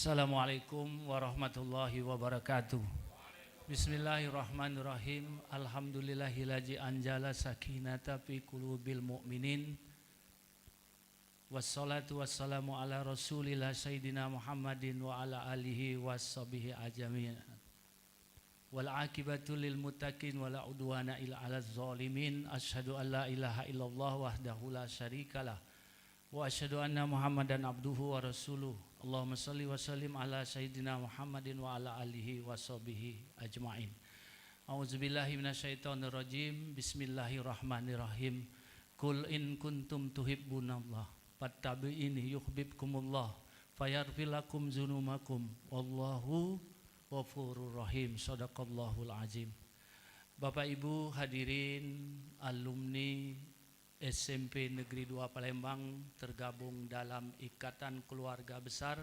Assalamualaikum warahmatullahi wabarakatuh. Bismillahirrahmanirrahim. Alhamdulillahillazi anjala sakinata fi qulubil mu'minin. Wassalatu wassalamu ala rasulillah sayyidina Muhammadin wa ala alihi washabihi ajmain. Wal akibatu lil muttaqin wala udwana illa 'alaz zalimin. Asyhadu an la ilaha illallah wahdahu la syarikalah wa asyhadu anna Muhammadan abduhu wa rasuluh. Allahumma salli wa sallim ala sayyidina Muhammadin wa ala alihi wa sahbihi ajma'in. A'udzubillahi minasyaitonir rajim. Bismillahirrahmanirrahim. Qul in kuntum tuhibbunallah fattabi'ini yuhibbukumullah fayaghfir lakum dzunubakum wallahu ghafurur rahim. Shadaqallahul azim. Bapak Ibu hadirin alumni SMP Negeri 2 Palembang tergabung dalam Ikatan Keluarga Besar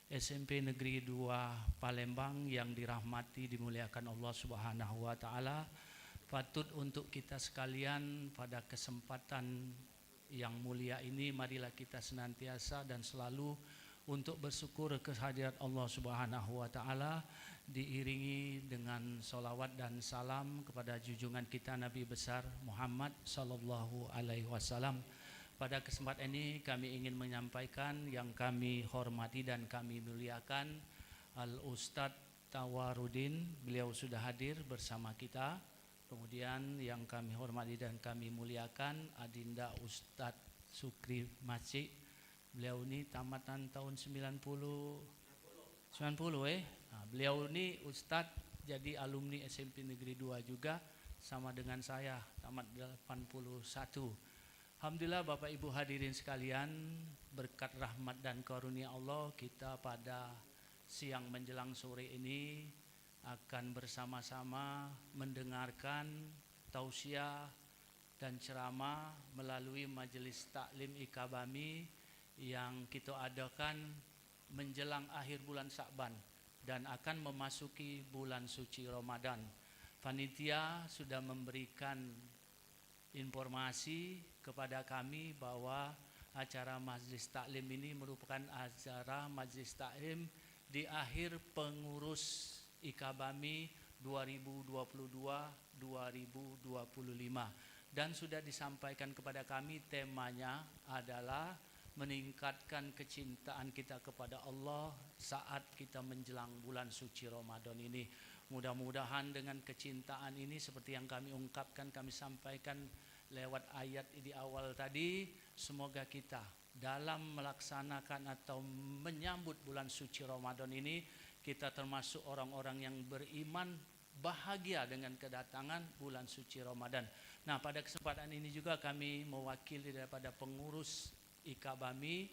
SMP Negeri 2 Palembang yang dirahmati dimuliakan Allah Subhanahu wa taala. Patut untuk kita sekalian pada kesempatan yang mulia ini marilah kita senantiasa dan selalu untuk bersyukur kehadirat Allah Subhanahu wa taala, diiringi dengan salawat dan salam kepada junjungan kita Nabi besar Muhammad sallallahu alaihi wasallam. Pada kesempatan ini kami ingin menyampaikan yang kami hormati dan kami muliakan Al Ustadz Tawarudin, beliau sudah hadir bersama kita. Kemudian yang kami hormati dan kami muliakan Adinda Ustadz Sukri Masih. Beliau ini tamatan tahun 90 Nah, beliau ini Ustadz jadi alumni SMP Negeri 2 juga sama dengan saya, tamat 81. Alhamdulillah Bapak Ibu hadirin sekalian, berkat rahmat dan karunia Allah kita pada siang menjelang sore ini akan bersama-sama mendengarkan tausiah dan ceramah melalui majelis taklim Ikabami yang kita adakan menjelang akhir bulan Sya'ban dan akan memasuki bulan suci Ramadan. Panitia sudah memberikan informasi kepada kami bahwa acara Majlis Taklim ini merupakan acara Majlis Taklim di akhir pengurus Ikabami 2022-2025 dan sudah disampaikan kepada kami temanya adalah meningkatkan kecintaan kita kepada Allah saat kita menjelang bulan suci Ramadan ini. Mudah-mudahan dengan kecintaan ini seperti yang kami ungkapkan, kami sampaikan lewat ayat di awal tadi, semoga kita dalam melaksanakan atau menyambut bulan suci Ramadan ini, kita termasuk orang-orang yang beriman bahagia dengan kedatangan bulan suci Ramadan. Nah, pada kesempatan ini juga kami mewakili daripada pengurus Ikabami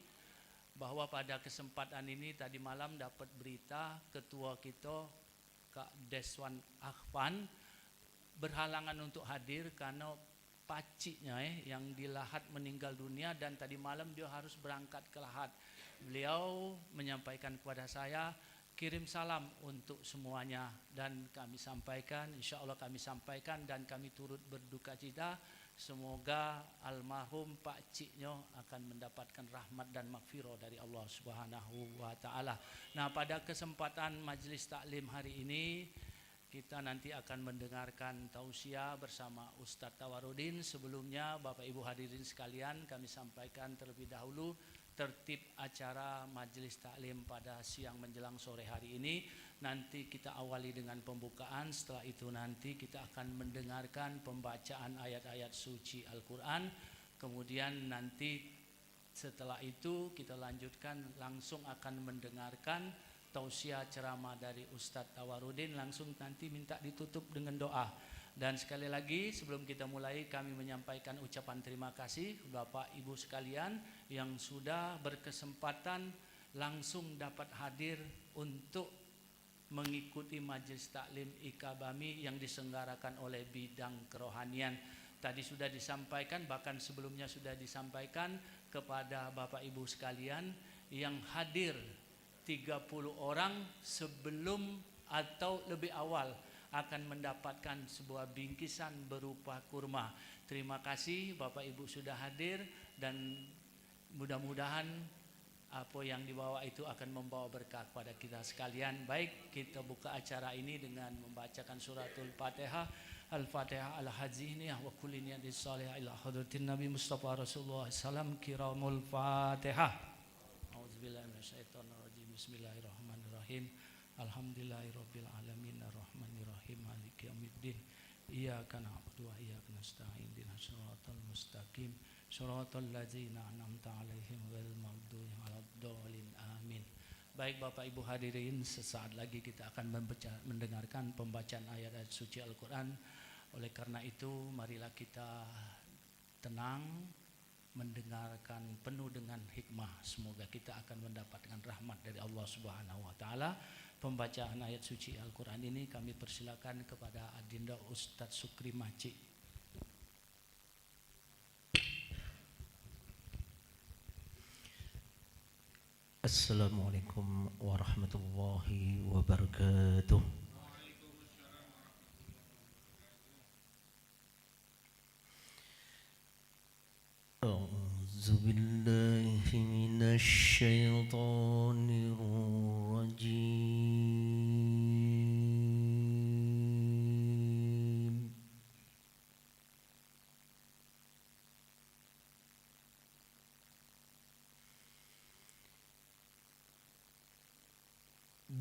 bahwa pada kesempatan ini tadi malam dapat berita ketua kita Kak Deswan Akhvan berhalangan untuk hadir karena paciknya yang di Lahat meninggal dunia dan tadi malam dia harus berangkat ke Lahat. Beliau menyampaikan kepada saya kirim salam untuk semuanya dan kami sampaikan, insya Allah kami sampaikan dan kami turut berduka cita. Semoga almarhum Pak Ciknyo akan mendapatkan rahmat dan maghfirah dari Allah Subhanahu wa taala. Nah, pada kesempatan majelis taklim hari ini kita nanti akan mendengarkan tausiah bersama Ustadz Tawarudin. Sebelumnya Bapak Ibu hadirin sekalian, kami sampaikan terlebih dahulu tertib acara majelis taklim pada siang menjelang sore hari ini. Nanti kita awali dengan pembukaan, setelah itu nanti kita akan mendengarkan pembacaan ayat-ayat suci Al-Quran. Kemudian nanti setelah itu kita lanjutkan langsung akan mendengarkan tausiah ceramah dari Ustadz Tawarudin. Langsung nanti minta ditutup dengan doa. Dan sekali lagi sebelum kita mulai kami menyampaikan ucapan terima kasih Bapak Ibu sekalian yang sudah berkesempatan langsung dapat hadir untuk mengikuti majelis taklim Ikabami yang diselenggarakan oleh bidang kerohanian. Tadi sudah disampaikan, bahkan sebelumnya sudah disampaikan kepada Bapak Ibu sekalian yang hadir 30 orang sebelum atau lebih awal akan mendapatkan sebuah bingkisan berupa kurma. Terima kasih Bapak Ibu sudah hadir dan mudah-mudahan apa yang dibawa itu akan membawa berkah kepada kita sekalian. Baik, kita buka acara ini dengan membacakan suratul Fatihah. Al-Fatihah ala haziniyah wa kulli niyatin salihah ila hadratin Nabi Mustafa Rasulullah salam kiramul Fatihah. A'udzubillahi minasyaitonir rajim. Bismillahirrahmanirrahim. Alhamdulillahirabbil alamin arrahmanirrahim maliki yaumiddin. Iyyaka na'budu wa iyyaka nasta'in ihdinas siratal mustaqim. Shiratal ladzina an'amta 'alaihim ghairil maghdubi 'aladdallin. Amin. Baik Bapak Ibu hadirin, sesaat lagi kita akan mendengarkan pembacaan ayat-ayat suci Al-Qur'an. Oleh karena itu, marilah kita tenang mendengarkan penuh dengan hikmah. Semoga kita akan mendapatkan rahmat dari Allah Subhanahu wa taala. Pembacaan ayat suci Al-Qur'an ini kami persilakan kepada Adinda Ustadz Sukri Maci. Assalamualaikum warahmatullahi wabarakatuh. A'udzu billahi minasy syaithanir rajim.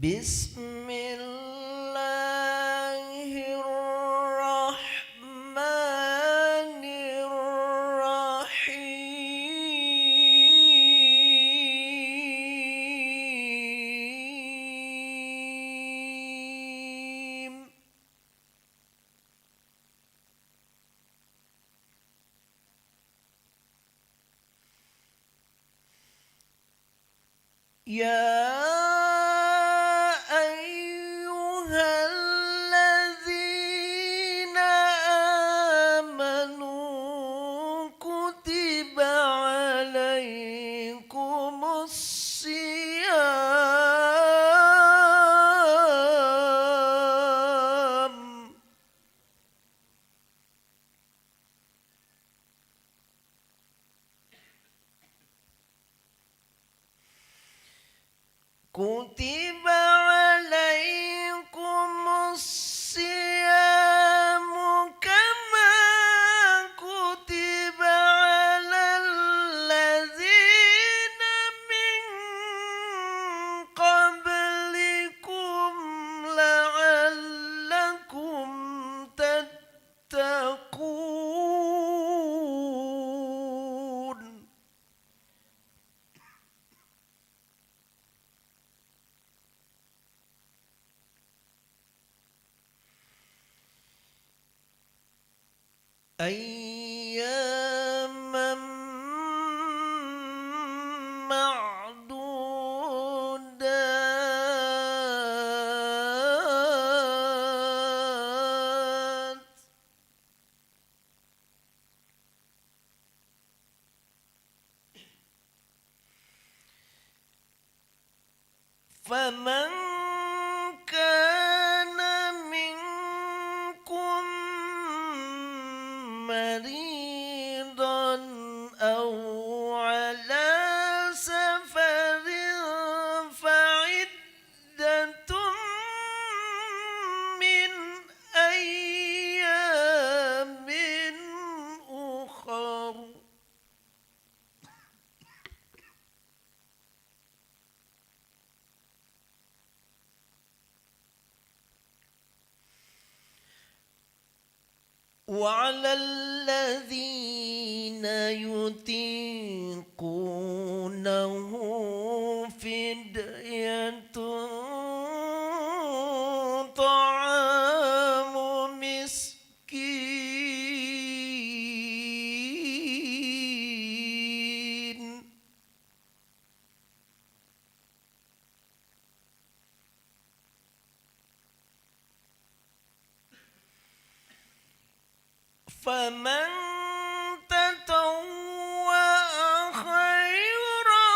Bismillahirrahmanirrahim. Ya kutiba alaikumus siyamu kama kutiba alal ladzina min qablikum la'allakum tattaqun. Ayyaman ma'dudat. Faman kana minkum maridan aw ala safarin fa'iddatun min ayyamin ukhar. وعلى الذين يطيقونه فدية طعام مسكين. فمن تطوع خيرا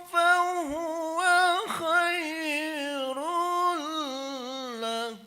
فهو خير له.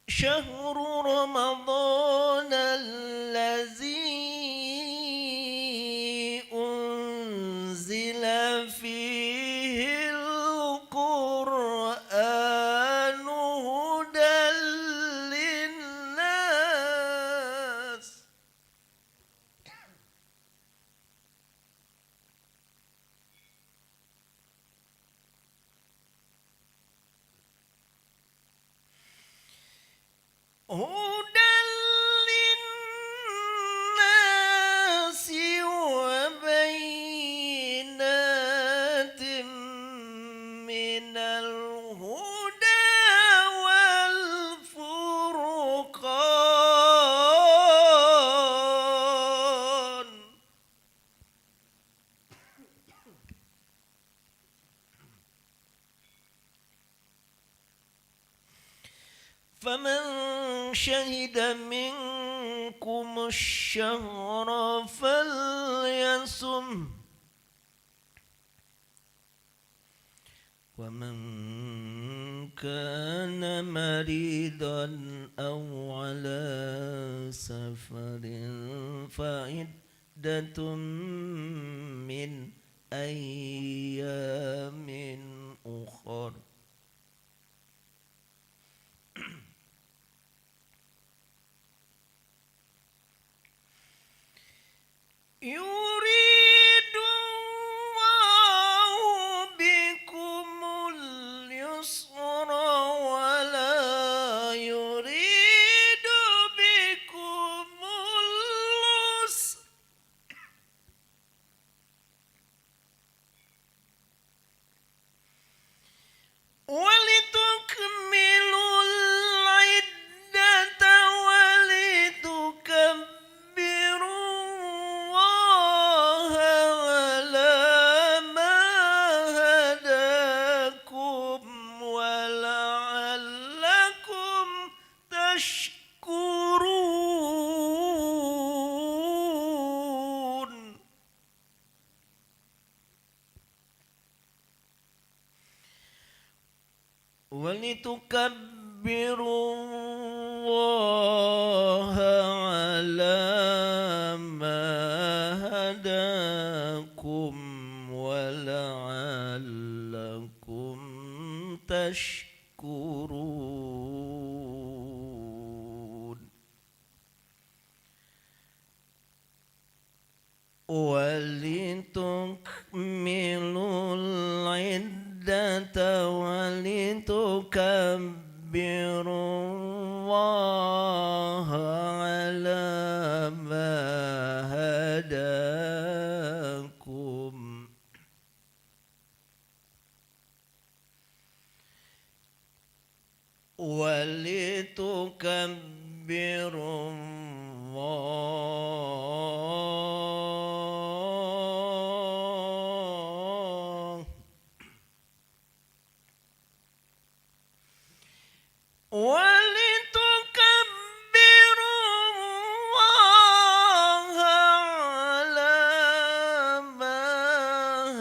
شهر رمضان الذي أنزل فيه القرآن هدى للناس هدى للناس وبينات من الهدى والفرقان فمن شهد منكم الشهر فليصم ومن كان مريضا أو على سفر فعدة من أيام أخر يريد الله بكم اليسر ولا يريد بكم العسر ولتكملوا العدة ولتكبروا الله على ما هداكم ولعلكم تشكرون ولتكبروا الله على ما هداكم ولعلكم تشكرون ولتكملوا العدة ولتكبروا الله على ما هداكم ولتكبروا الله ولتكبروا الله على ما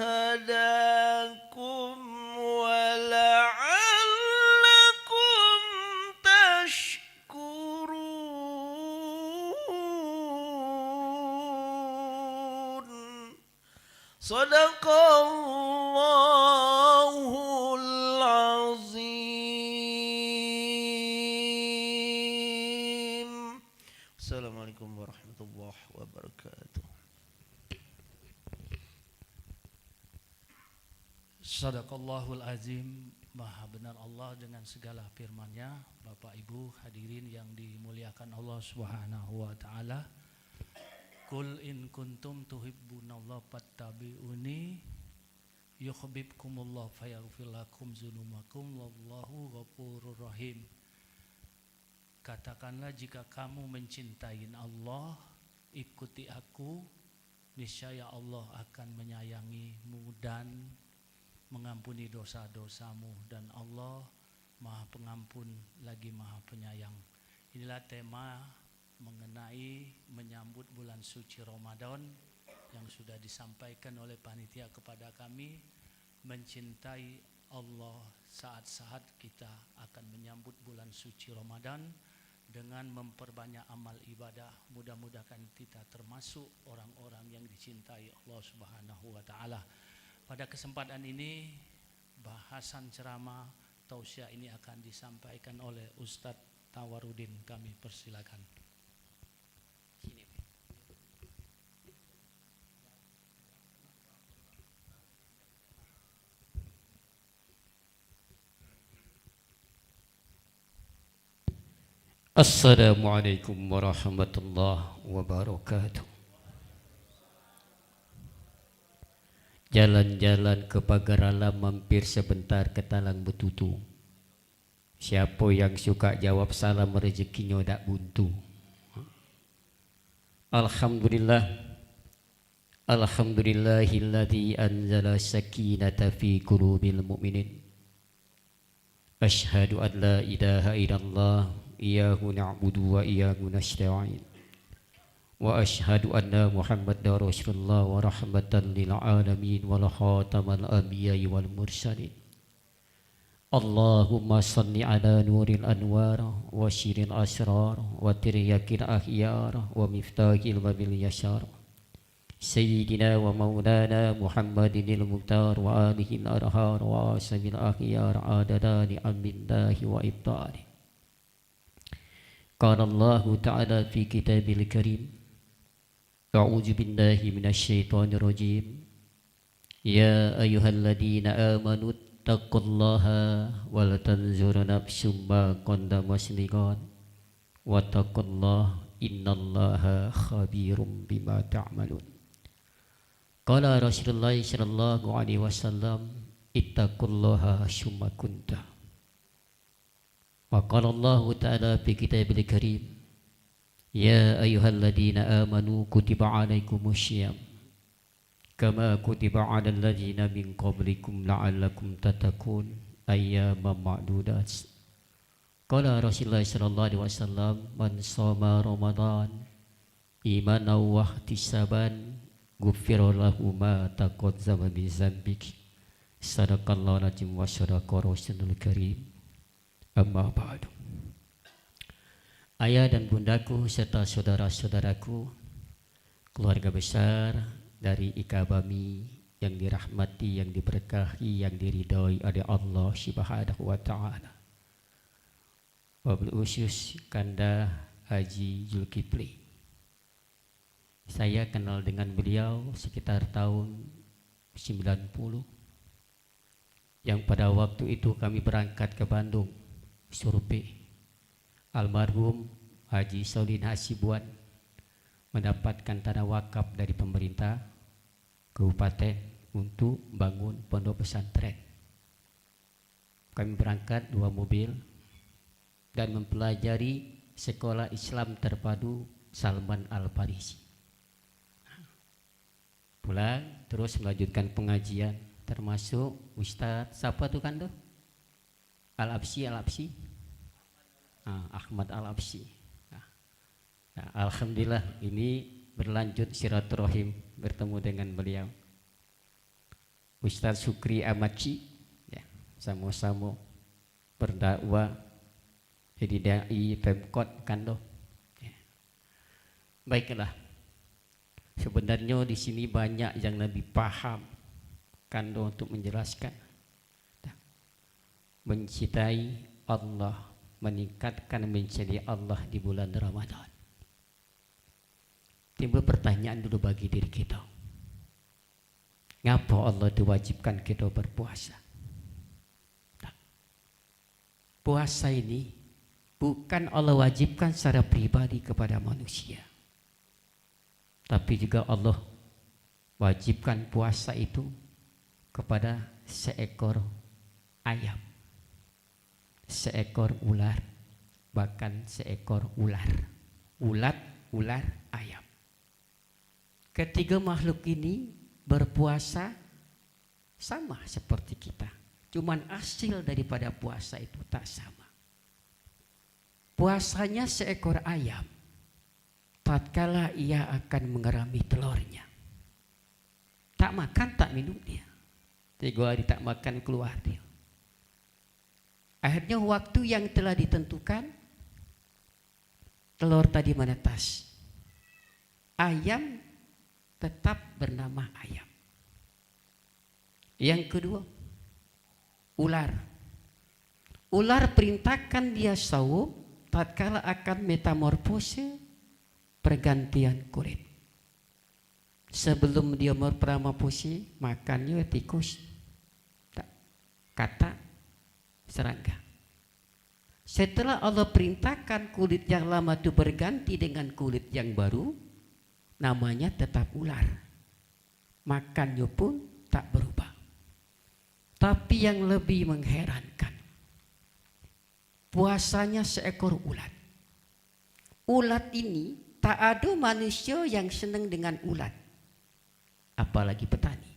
هداكم ولعلكم تشكرون صدق الله العظيم. Assalamualaikum warahmatullahi wabarakatuh. Sadaqallahul azim. Maha benar Allah dengan segala firman-Nya. Bapak Ibu hadirin yang dimuliakan Allah Subhanahu wa taala. Qul in kuntum tuhibbunallaha fattabi'uni yuhibbukumullah fayaghfir lakum dzunubakum wallahu ghafurur rahim. Katakanlah jika kamu mencintai Allah, ikuti aku, niscaya Allah akan menyayangimu dan mengampuni dosa-dosamu, dan Allah Maha Pengampun lagi Maha Penyayang. Inilah tema mengenai menyambut bulan suci Ramadan yang sudah disampaikan oleh panitia kepada kami. Mencintai Allah saat-saat kita akan menyambut bulan suci Ramadan dengan memperbanyak amal ibadah. Mudah-mudahan kita termasuk orang-orang yang dicintai Allah Subhanahu wa taala. Pada kesempatan ini bahasan ceramah tausiah ini akan disampaikan oleh Ustadz Tawarudin. Kami persilakan. Assalamualaikum warahmatullahi wabarakatuh. Jalan-jalan ke pagar alam, mampir sebentar ke talang betutu. Siapa yang suka jawab salam, rezekinya tak buntu. Alhamdulillah, alhamdulillahilladzi anzala sakinata fi qulubil mu'minin. Asyhadu an la ilaha illallah Iyyahu na'budu wa iyyahu nasta'in. Wa asyhadu anna Muhammadar Rasulullah wa rahmatan lil alamin wa khatamal anbiya'i wal mursalin. Allahumma salli ala nuril anwar wa syiril asrar wa tiryakil akhyar wa miftahil babil yasar. Sayyidina wa maulana Muhammadinil muhtar wa alihil arhar wa ashabil akhyar adada ni'amillahi wa ibtari. Qala Allah Ta'ala fi kitabil karim. A'udzu billahi minasy syaithanir rajim. Ya ayyuhalladzina amanu taqullaha wal tanzur nafsum ma qaddamat lighad wattaqullaha innallaha khabirum bima ta'malun. Qala Rasulullah sallallahu alaihi wasallam ittaqullaha summa kunta. Wa qala Allah Ta'ala fi kitabil karim. Ya ayyuhalladzina amanu kutiba alaikumussyiyam kama kutiba alal ladzina min qablikum la'allakum tattaqun ayyaman ma'dudat. Qala Rasulullah sallallahu alaihi wasallam man shoma ramadan imanan wa ihtisaban ghufira lahu ma taqaddama min dzambihi. Sadaqallahu al-azim wa sadaqa rasulul karim. Amma ba'du. Ayah dan bundaku serta saudara-saudaraku, keluarga besar dari Ikabami yang dirahmati, yang diberkahi, yang diridhoi oleh Allah Subhanahu wa taala. Wabil khusus Kanda Haji Zulkifli. Saya kenal dengan beliau sekitar tahun 90, yang pada waktu itu kami berangkat ke Bandung survei. Almarhum Haji Saudin Hasibuan mendapatkan tanah wakaf dari pemerintah kabupaten untuk bangun pondok pesantren. Kami berangkat 2 mobil dan mempelajari sekolah Islam terpadu Salman Al-Farisi. Pulang terus melanjutkan pengajian, termasuk Ustadz siapa tuh kan tuh? Al-Absi Ahmad Al-Absi. Nah, alhamdulillah ini berlanjut silaturahim bertemu dengan beliau. Ustadz Sukri Amadci, ya, sama-sama berdakwah jadi dai Pemkot Kando. Ya. Baiklah, sebenarnya di sini banyak yang lebih paham Kando untuk menjelaskan. Mencintai Allah, meningkatkan mencintai Allah di bulan Ramadan. Timbul pertanyaan dulu bagi diri kita. Ngapa Allah diwajibkan kita berpuasa? Nah, puasa ini bukan Allah wajibkan secara pribadi kepada manusia, tapi juga Allah wajibkan puasa itu kepada seekor ayam, seekor ular, bahkan seekor ular, ular ayam. Ketiga makhluk ini berpuasa sama seperti kita, cuman hasil daripada puasa itu tak sama. Puasanya seekor ayam, tatkala ia akan mengerami telurnya, tak makan tak minum dia, 3 hari tak makan keluar dia. Akhirnya waktu yang telah ditentukan, telur tadi menetas. Ayam tetap bernama ayam. Yang kedua, ular. Ular perintahkan dia saum tatkala akan metamorfose pergantian kulit. Sebelum dia metamorfose, makannya tikus, kata serangga. Setelah Allah perintahkan kulit yang lama itu berganti dengan kulit yang baru, namanya tetap ular. Makannya pun tak berubah. Tapi yang lebih mengherankan, puasanya seekor ulat. Ulat ini tak ada manusia yang senang dengan ulat, apalagi petani.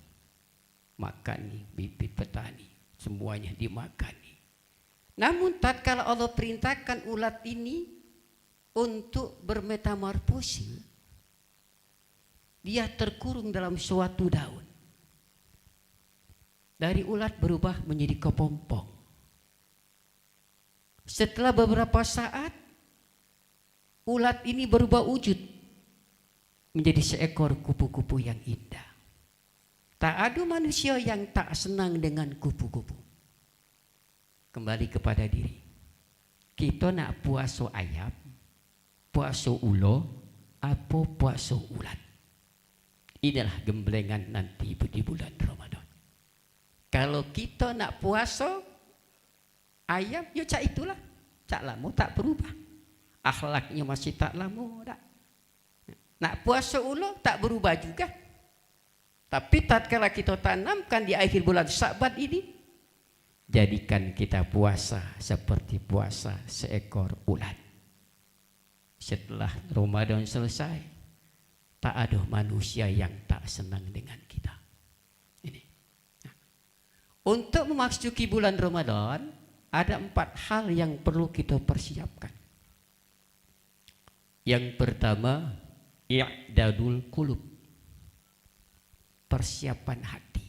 Makan nih bibit petani, semuanya dimakan nih. Namun tatkala Allah perintahkan ulat ini untuk bermetamorfosi, dia terkurung dalam suatu daun. Dari ulat berubah menjadi kepompong. Setelah beberapa saat, ulat ini berubah wujud menjadi seekor kupu-kupu yang indah. Tak ada manusia yang tak senang dengan kupu-kupu. Kembali kepada diri. Kita nak puasa ayam, puasa ulo, apa puasa ulat. Inilah gemblengan nanti di bulan Ramadan. Kalau kita nak puasa ayam, ya cak itulah. Cak lama tak berubah. Akhlaknya masih tak lama tak. Nak puasa ulo tak berubah juga. Tapi tatkala kita tanamkan di akhir bulan Sya'ban ini, jadikan kita puasa seperti puasa seekor ulat. Setelah Ramadan selesai, tak ada manusia yang tak senang dengan kita. Ini. Nah, untuk memasuki bulan Ramadan, ada 4 hal yang perlu kita persiapkan. Yang pertama, i'dadul qulub. Persiapan hati.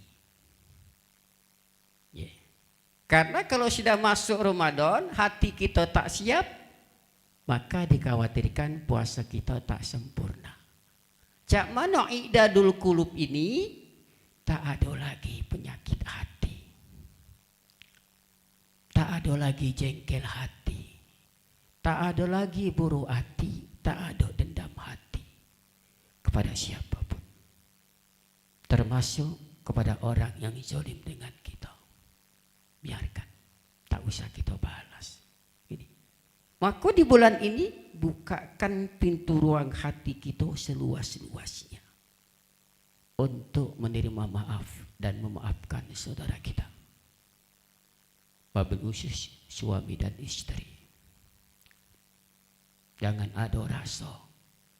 Karena kalau sudah masuk Ramadan, hati kita tak siap, maka dikhawatirkan puasa kita tak sempurna. Cak mana i'dadul qulub ini, tak ada lagi penyakit hati. Tak ada lagi jengkel hati. Tak ada lagi buruk hati, tak ada dendam hati kepada siapapun. Termasuk kepada orang yang zalim dengan kita. Biarkan, tak usah kita balas. Ini. Maka di bulan ini bukakan pintu ruang hati kita seluas-luasnya untuk menerima maaf dan memaafkan saudara kita. Wabil khusus suami dan istri. Jangan ada rasa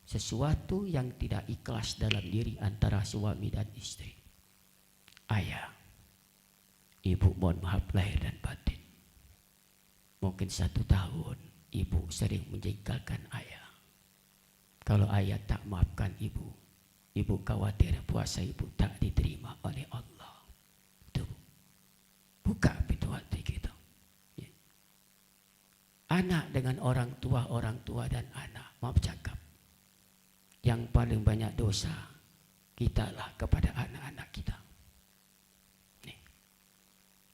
sesuatu yang tidak ikhlas dalam diri antara suami dan istri. Ayah, ibu mohon maaf lahir dan batin. Mungkin 1 tahun ibu sering menjengkelkan ayah. Kalau ayah tak maafkan ibu, ibu khawatir puasa ibu tak diterima oleh Allah. Tuh, buka pintu hati kita. Ya. Anak dengan orang tua dan anak, maaf cakap. Yang paling banyak dosa kitalah kepada anak-anak kita.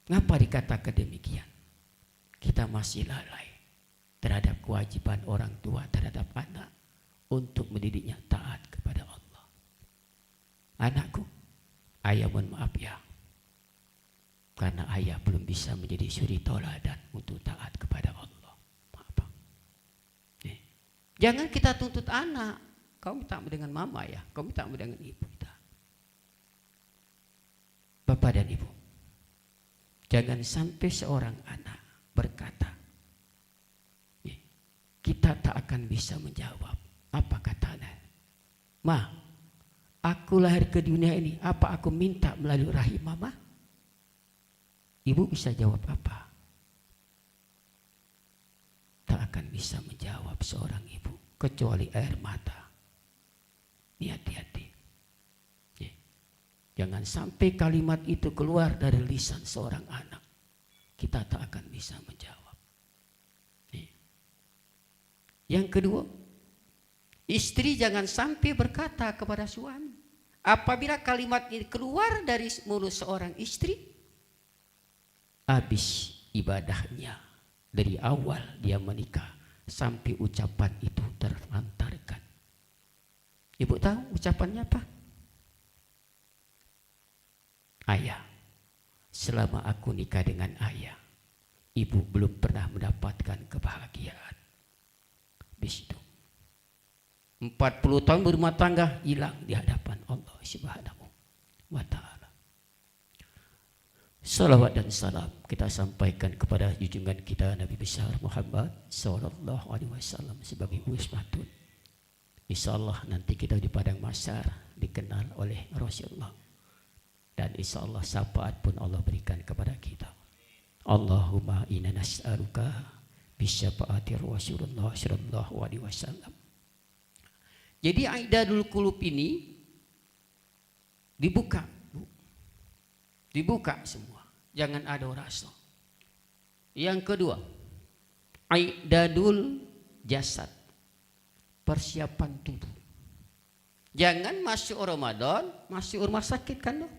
Ngapa dikatakan demikian? Kita masih lalai terhadap kewajiban orang tua terhadap anak untuk mendidiknya taat kepada Allah. Anakku, ayah mohon maaf ya, karena ayah belum bisa menjadi suri tauladan untuk taat kepada Allah. Maaf. Jangan kita tuntut anak, kau tak dengan mama ya, kau tak dengan ibu kita. Bapak dan ibu, jangan sampai seorang anak berkata, kita tak akan bisa menjawab. Apa katanya? Ma, aku lahir ke dunia ini, apa aku minta melalui rahim mama? Ibu bisa jawab apa? Tak akan bisa menjawab seorang ibu, kecuali air mata. Hati-hati. Jangan sampai kalimat itu keluar dari lisan seorang anak. kita tak akan bisa menjawab. Nih. Yang kedua, istri jangan sampai berkata kepada suami, apabila kalimat ini keluar dari mulut seorang istri, habis ibadahnya dari awal dia menikah sampai ucapan itu terlantarkan. Ibu tahu ucapannya apa? Ayah, selama aku nikah dengan ayah, ibu belum pernah mendapatkan kebahagiaan. Di situ 40 tahun berumah tangga hilang di hadapan Allah Subhanahu wa ta'ala. Salawat dan salam kita sampaikan kepada junjungan kita Nabi besar Muhammad sallallahu alaihi wasallam sebagai uswatun. Insyaallah nanti kita di padang mahsyar dikenal oleh Rasulullah. Dan insyaallah syafaat pun Allah berikan kepada kita. Allahumma inna nas'aluka bisyafaati Rasulullah sallallahu alaihi wasallam. Jadi Aidadul Qulub ini dibuka, Bu. Dibuka semua. Jangan ada rasa. Yang kedua, Aidadul jasad. Persiapan tubuh. Jangan masuk Ramadan, masuk rumah sakit kan loh.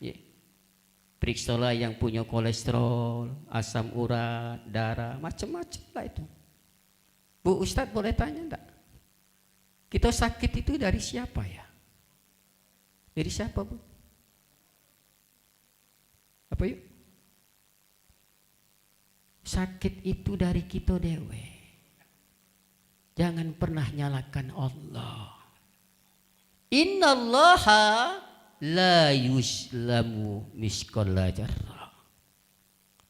Ya. Periksalah yang punya kolesterol, asam urat, darah, macam-macam lah itu. Bu Ustadz boleh tanya enggak? Kita sakit itu dari siapa ya? Dari siapa, Bu? Apa yuk? Sakit itu dari kita dewe. Jangan pernah nyalakan Allah. Innallaha la yuslamu miskala jarrah.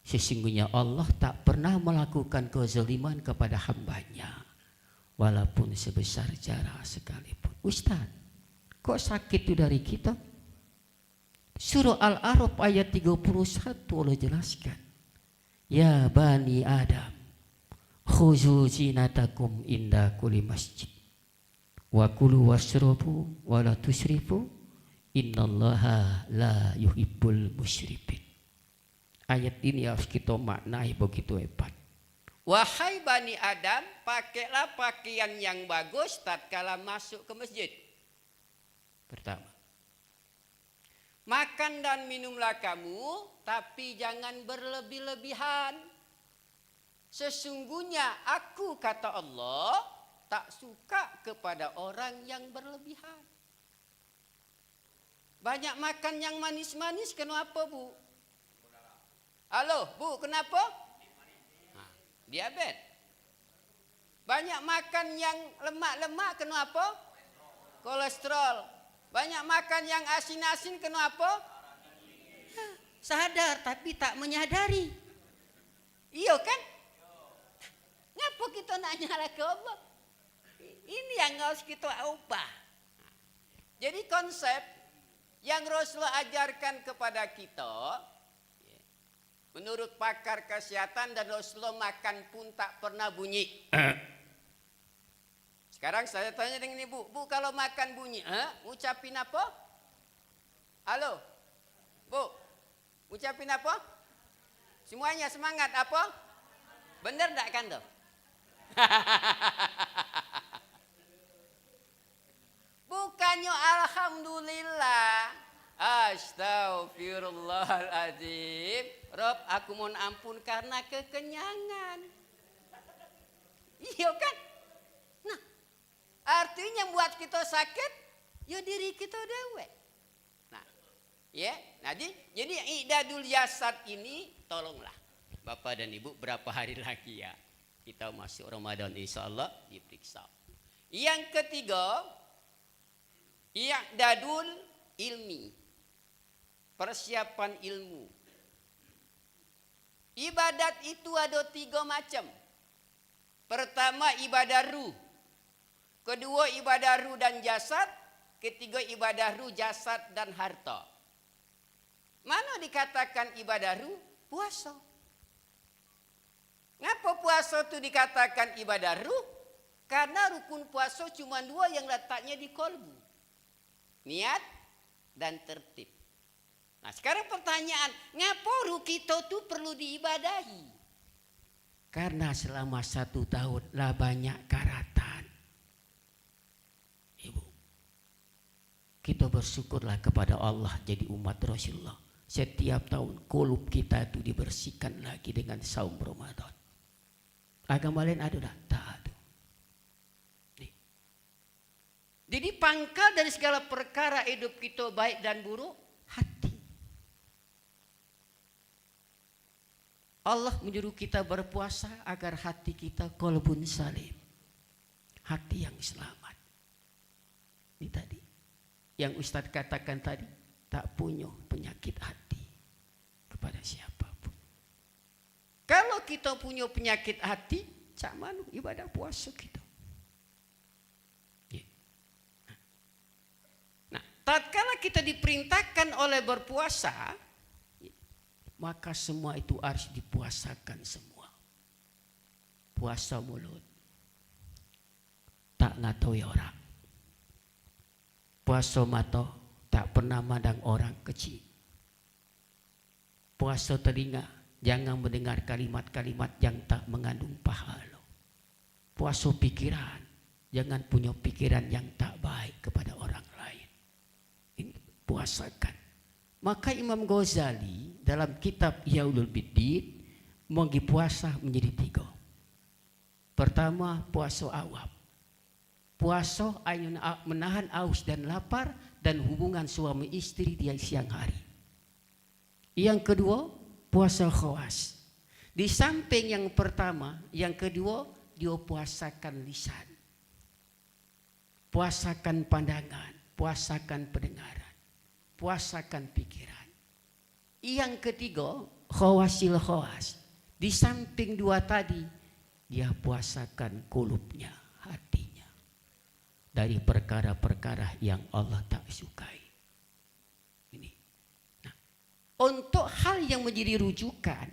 Sesungguhnya Allah tak pernah melakukan kezaliman kepada hambanya, walaupun sebesar zarah sekalipun. Ustaz, kok sakit itu dari kita? Surah Al-A'raf ayat 31 Allah jelaskan. Ya bani Adam, khuzu zinatakum inda kulli masjid wa kulu washrabu wa la tusrifu innallaha la yuhibbul musyrifin. Ayat ini harus kita maknai begitu hebat. Wahai Bani Adam, pakailah pakaian yang bagus tatkala masuk ke masjid. Pertama, makan dan minumlah kamu, tapi jangan berlebih-lebihan. Sesungguhnya aku, kata Allah, tak suka kepada orang yang berlebihan. Banyak makan yang manis-manis, kenapa, Bu? Halo, Bu, kenapa? Diabetes. Banyak makan yang lemak-lemak, kenapa? Kolesterol. Banyak makan yang asin-asin, kenapa? Sadar tapi tak menyadari. Iya kan? Ngapa kita nak nyala ke Allah? Ini yang harus kita ubah. Jadi konsep yang Rasulullah ajarkan kepada kita, menurut pakar kesehatan, dan Rasulullah makan pun tak pernah bunyi. Sekarang saya tanya dengan ibu, Bu, kalau makan bunyi, ucapin apa? Halo, Bu, ucapin apa? Semuanya semangat apa? Benar tak kan tuh? Bukannya alhamdulillah, astagfirullahaladzim, Rob aku mohon ampun karena kekenyangan. Iya kan? Nah, artinya buat kita sakit, ya diri kita dewe. Nah, ya, jadi I'dadul jasad ini tolonglah Bapak dan Ibu, berapa hari lagi ya kita masuk Ramadan, insyaallah diperiksa. Yang ketiga, I'dadul ilmi, persiapan ilmu. Ibadat itu ada 3 macam. Pertama ibadah ruh, kedua ibadah ruh dan jasad, ketiga ibadah ruh, jasad dan harta. Mana dikatakan ibadah ruh? Puasa. Ngapa puasa itu dikatakan ibadah ruh? Karena rukun puasa cuma 2 yang letaknya di kolbu. Niat dan tertib. Nah, sekarang pertanyaan, ngapa kita tuh perlu diibadahi? Karena selama 1 tahun lah banyak karatan. Ibu, kita bersyukurlah kepada Allah jadi umat Rasulullah. Setiap tahun kulub kita itu dibersihkan lagi dengan saum Ramadan. Agama lain ada tak? Tak ada. Jadi pangkal dari segala perkara hidup kita baik dan buruk, hati. Allah menyuruh kita berpuasa agar hati kita qalbun salim. Hati yang selamat. Ini tadi. Yang Ustadz katakan tadi, tak punya penyakit hati kepada siapapun. Kalau kita punya penyakit hati, cak manu ibadah puasa kita. Nah, tatkala kita diperintahkan oleh berpuasa, maka semua itu harus dipuasakan semua. Puasa mulut, tak ngatoi orang. Puasa mata, tak pernah mandang orang kecil. Puasa telinga, jangan mendengar kalimat-kalimat yang tak mengandung pahala. Puasa pikiran, jangan punya pikiran yang tak baik kepada orang lain. Ini puasakan. Maka Imam Ghazali dalam kitab Ihya Ulumuddin membagi puasa menjadi 3. Pertama, puasa awam. Puasa menahan haus dan lapar dan hubungan suami istri di siang hari. Yang kedua, puasa khawas. Di samping yang pertama, yang kedua, dia puasakan lisan. Puasakan pandangan, puasakan pendengaran. Puasakan pikiran. Yang ketiga, khawasil khawas. Di samping 2 tadi, dia puasakan kulubnya, hatinya. Dari perkara-perkara yang Allah tak sukai. Ini. Nah, untuk hal yang menjadi rujukan,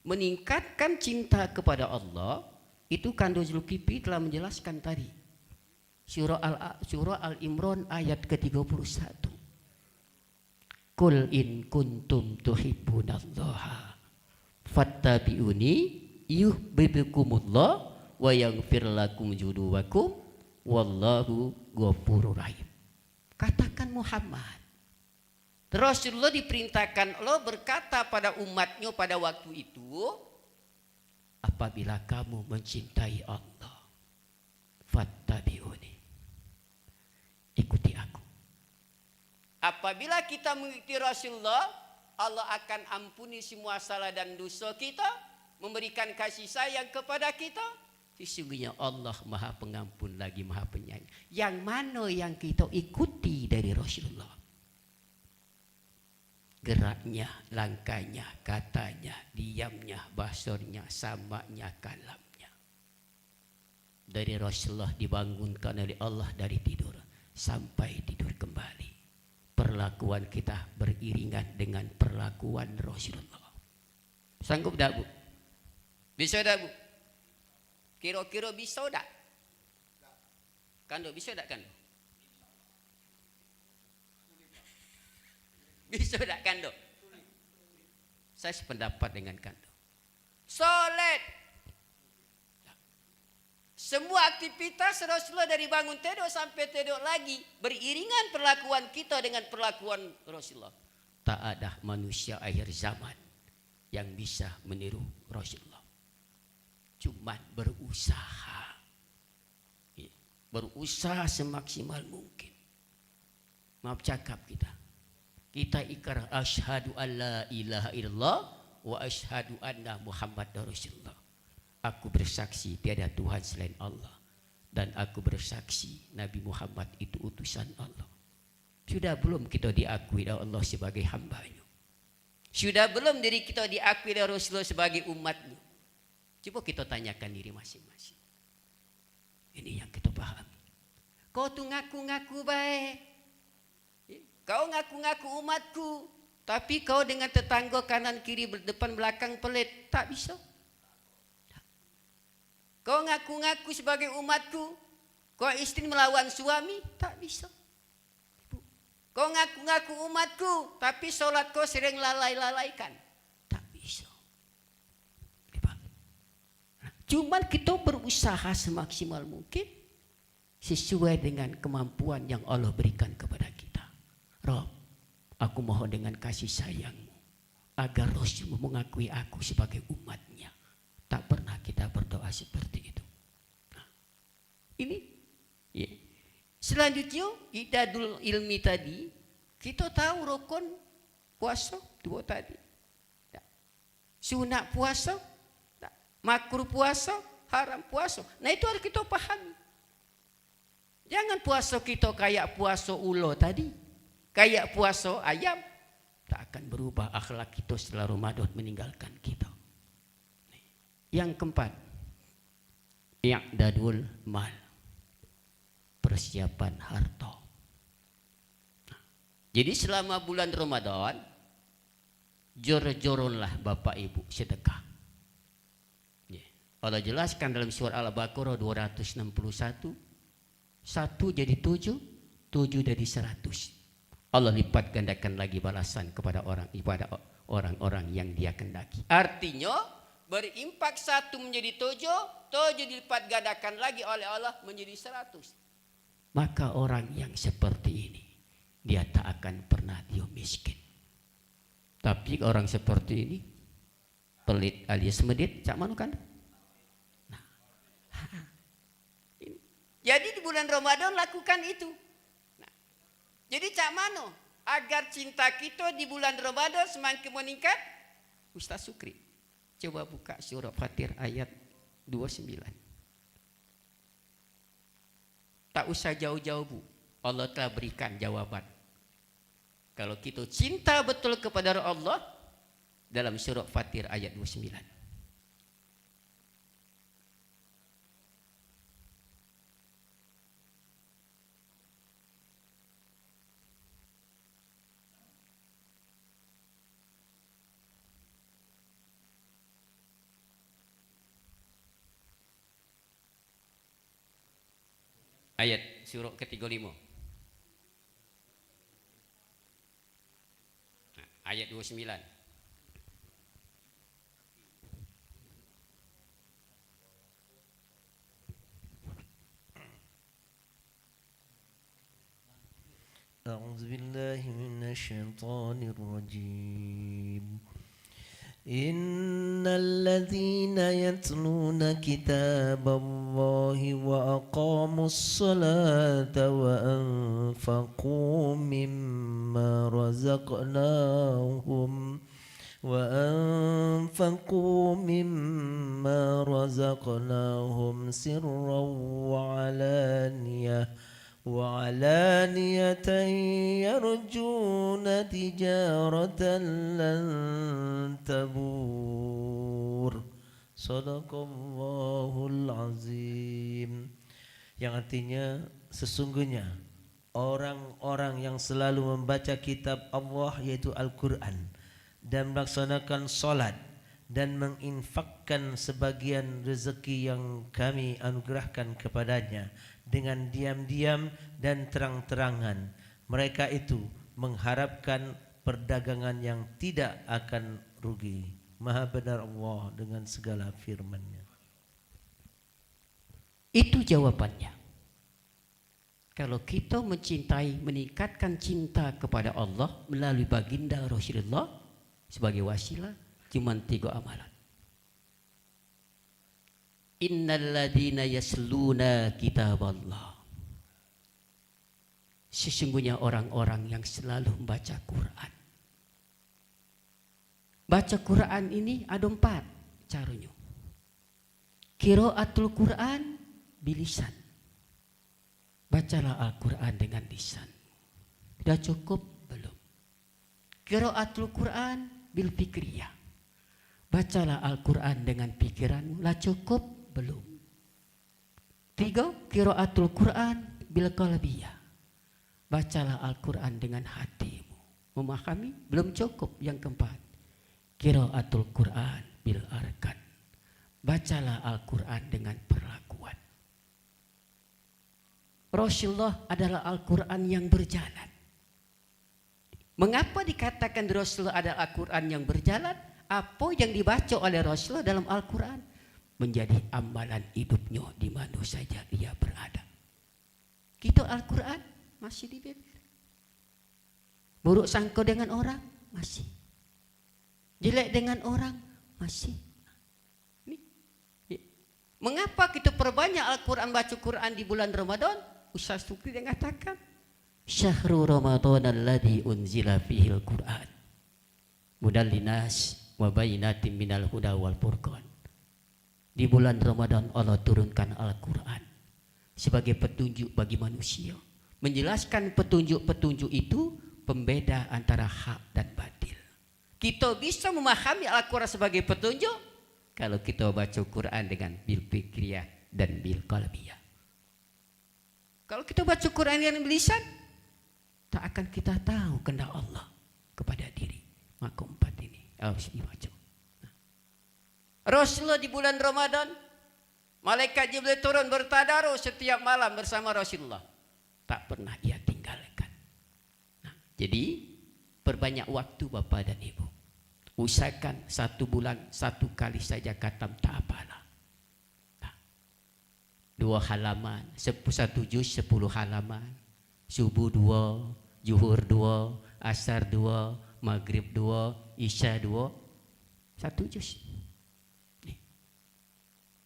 meningkatkan cinta kepada Allah, itu Kando Zulkifli telah menjelaskan tadi. Surah Al-Imran ayat ke-31. Qul in kuntum tuhibbunallaha fattabi'uni yuhibbukumullah wa yaghfir lakum dzunubakum wallahu ghafurur rahim. Katakan Muhammad, Rasulullah diperintahkan Allah berkata pada umatnya pada waktu itu, apabila kamu mencintai Allah, fattabi'uni, ikuti aku. Apabila kita mengikuti Rasulullah, Allah akan ampuni semua salah dan dosa kita, memberikan kasih sayang kepada kita. Sesungguhnya Allah Maha Pengampun lagi Maha Penyayang. Yang mana yang kita ikuti dari Rasulullah? Geraknya, langkahnya, katanya, diamnya, basornya, samanya, kalamnya. Dari Rasulullah dibangunkan oleh Allah dari tidur sampai tidur kembali. Perlakuan kita beriringan dengan perlakuan Rasulullah. Sanggup tak, Bu? Bisa tak, Bu? Kira-kira bisa tak? Kando, bisa tak, Kando? Bisa tak, Kando? Saya sependapat dengan Kando. Solat. Semua aktivitas Rasulullah dari bangun tidur sampai tidur lagi beriringan perlakuan kita dengan perlakuan Rasulullah. Tak ada manusia akhir zaman yang bisa meniru Rasulullah. Cuman berusaha. Berusaha semaksimal mungkin. Maaf cakap kita. Kita ikrar asyhadu alla ilaha illallah wa asyhadu anna Muhammadar Rasulullah. Aku bersaksi tiada Tuhan selain Allah. Dan aku bersaksi Nabi Muhammad itu utusan Allah. Sudah belum kita diakui oleh Allah sebagai hambanya? Sudah belum diri kita diakui oleh Rasulullah sebagai umatnya? Coba kita tanyakan diri masing-masing. Ini yang kita pahami. Kau tuh ngaku-ngaku baik. Kau ngaku-ngaku umatku. Tapi kau dengan tetangga kanan kiri depan belakang pelit. Tak bisa. Kau ngaku-ngaku sebagai umatku, kau istri melawan suami, tak bisa. Ibu, Kau ngaku-ngaku umatku, tapi sholat kau sering lalai-lalaikan. Tak bisa. Cuman kita berusaha semaksimal mungkin sesuai dengan kemampuan yang Allah berikan kepada kita. Rob, aku mohon dengan kasih sayangmu agar Rasulmu mengakui aku sebagai umatnya. Tak pernah kita berdoa seperti itu. Nah, ini ya. Selanjutnya idadul ilmi tadi, kita tahu rukun puasa dua tadi. Sunat puasa, makruh puasa, haram puasa. Nah itu harus kita pahami. Jangan puasa kita kayak puasa ulo tadi, kayak puasa ayam. Tak akan berubah akhlak kita setelah Ramadan meninggalkan kita. Yang keempat, i'dadul mal, persiapan harta. Jadi selama bulan Ramadan, jor-joronlah Bapak Ibu sedekah. Allah jelaskan dalam surah Al-Baqarah 261, 1 jadi 7, 7 jadi 100. Allah lipat gandakan lagi balasan kepada orang-orang yang Dia kendaki. Artinya berimpak 1 menjadi 7, 7 dilipat gandakan lagi oleh Allah menjadi 100. Maka orang yang seperti ini, dia tak akan pernah dia miskin. Tapi orang seperti ini pelit alias medit, cak manu kan? Nah, jadi di bulan Ramadan lakukan itu. Nah, jadi cak manu agar cinta kita di bulan Ramadan semakin meningkat? Ustaz Sukri, coba buka surah Fatir ayat 29. Tak usah jauh-jauh Bu, Allah telah berikan jawaban. Kalau kita cinta betul kepada Allah, dalam surah Fatir ayat 29. Ayat surah ke-35. Ayat 29. أعوذ بالله من الشيطان الرجيم إن الذين يتلون كتاب الله وأقاموا الصلاة وأنفقوا مما رزقناهم سرا وعلانية يرجون تجارة لن تبور Sadaqallahul Azim, yang artinya sesungguhnya orang-orang yang selalu membaca kitab Allah yaitu Al-Quran dan melaksanakan salat dan menginfakkan sebagian rezeki yang kami anugerahkan kepadanya dengan diam-diam dan terang-terangan, mereka itu mengharapkan perdagangan yang tidak akan rugi. Maha benar Allah dengan segala firman-Nya. Itu jawabannya. Kalau kita mencintai, meningkatkan cinta kepada Allah melalui baginda Rasulullah sebagai wasilah, cuma 3 amalan. Innalladzina yasluna kitaballah. Sesungguhnya orang-orang yang selalu membaca Quran. Baca Quran ini ada 4 caranya. Qiraatul Quran bilisan. Bacalah Al-Quran dengan lisan. Sudah cukup belum? Qiraatul Quran bil fikriyah. Bacalah Al-Quran dengan pikiranmu. Lah cukup belum? 3, qiraatul Quran bil qalbiyah. Bacalah Al-Quran dengan hatimu. Memahami? Belum cukup. Yang keempat, qiraatul Quran bil arkan. Bacalah Al-Quran dengan perlakuan. Rasulullah adalah Al-Quran yang berjalan. Mengapa dikatakan Rasulullah adalah Al-Quran yang berjalan? Apa yang dibaca oleh Rasulullah dalam Al-Quran menjadi amalan hidupnya di mana saja ia berada. Kita Al-Quran masih dibeber. Buruk sangka dengan orang masih. Jelek dengan orang masih. Mengapa kita perbanyak Al-Quran, baca Quran di bulan Ramadan? Ustaz Sukri yang katakan, Syahrul Ramadan alladhi unzila fihil Quran hudal linas wa bayyinatin minal huda wal furqan. Di bulan Ramadan Allah turunkan Al-Quran sebagai petunjuk bagi manusia. Menjelaskan petunjuk-petunjuk itu pembeda antara hak dan batil. Kita bisa memahami Al-Quran sebagai petunjuk kalau kita baca Quran dengan bil fikriyah dan bil qalbiyah. Kalau kita baca Quran dengan lisan, tak akan kita tahu kehendak Allah kepada diri. Maka 4 ini harus dibaca. Rasulullah di bulan Ramadan, malaikat Jibril turun bertadarus setiap malam bersama Rasulullah. Tak pernah ia tinggalkan. Nah, jadi perbanyak waktu Bapak dan Ibu. Usahakan 1 bulan 1 kali saja khatam tak apalah. Nah, 2 halaman, 1 juz 10 halaman, subuh 2, zuhur 2, asar 2, maghrib 2, isya 2, 1 juz.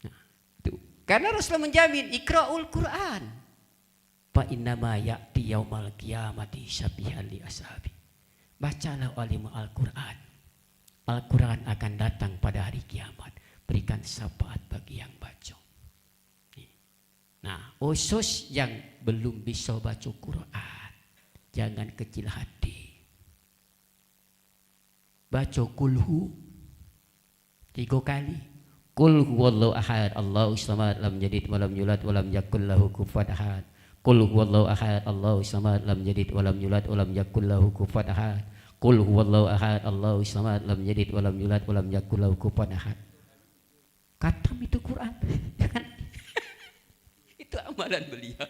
Nah, itu. Karena Rasulullah menjamin ikra'ul Quran. Fa innama ya'ti yaumal qiyamati syabihan li ashabi. Bacalah oleh Al-Quran. Al-Quran akan datang pada hari kiamat. Berikan syafaat bagi yang baca. Nah, khusus yang belum bisa baca Quran, jangan kecil hati. Baca kulhu 3 kali. Qul huwallahu ahad, Allahus samad, lam yalid wa lam yulad wa lam yakul lahu kufuwan ahad. Qul huwallahu ahad, Allahus samad, lam yalid wa lam yulad wa lam yakul lahu kufuwan ahad. Qul huwallahu ahad, Allahus samad, lam yalid wa lam yulad wa lam yakul lahu kufuwan ahad. Khatam itu Quran. Itu amalan beliau.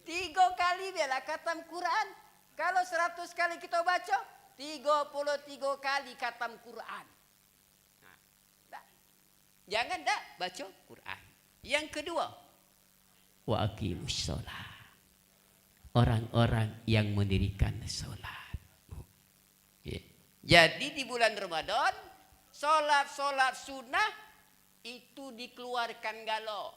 3 kali biarlah khatam Quran. Kalau 100 kali kita baca, 33 kali khatam Quran. Nah, jangan tak baca Quran. Yang kedua, wa aqimus shalah. Orang-orang yang mendirikan salat. Jadi di bulan Ramadan, solat sunnah itu dikeluarkan galau.